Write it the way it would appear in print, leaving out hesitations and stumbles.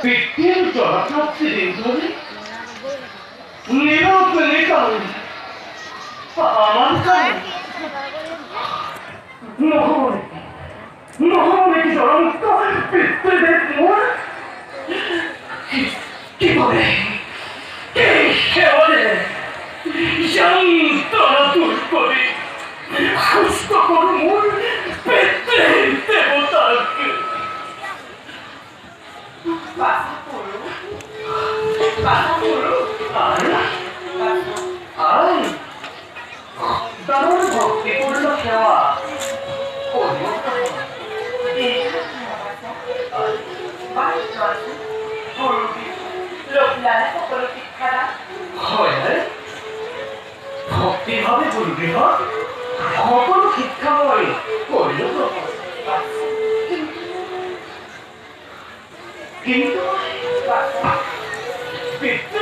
Perché la classe dentro ne va per le cose avanzare no che sono un po' per dentro che vorrei che vorrei già tutto di questo colore per te votarti Passa puro. Ai. Darum di quello che ha. ভক্তিভাবে বলবি হ্যাঁ সকল শিক্ষা হয় করিল কিন্তু পিতৃ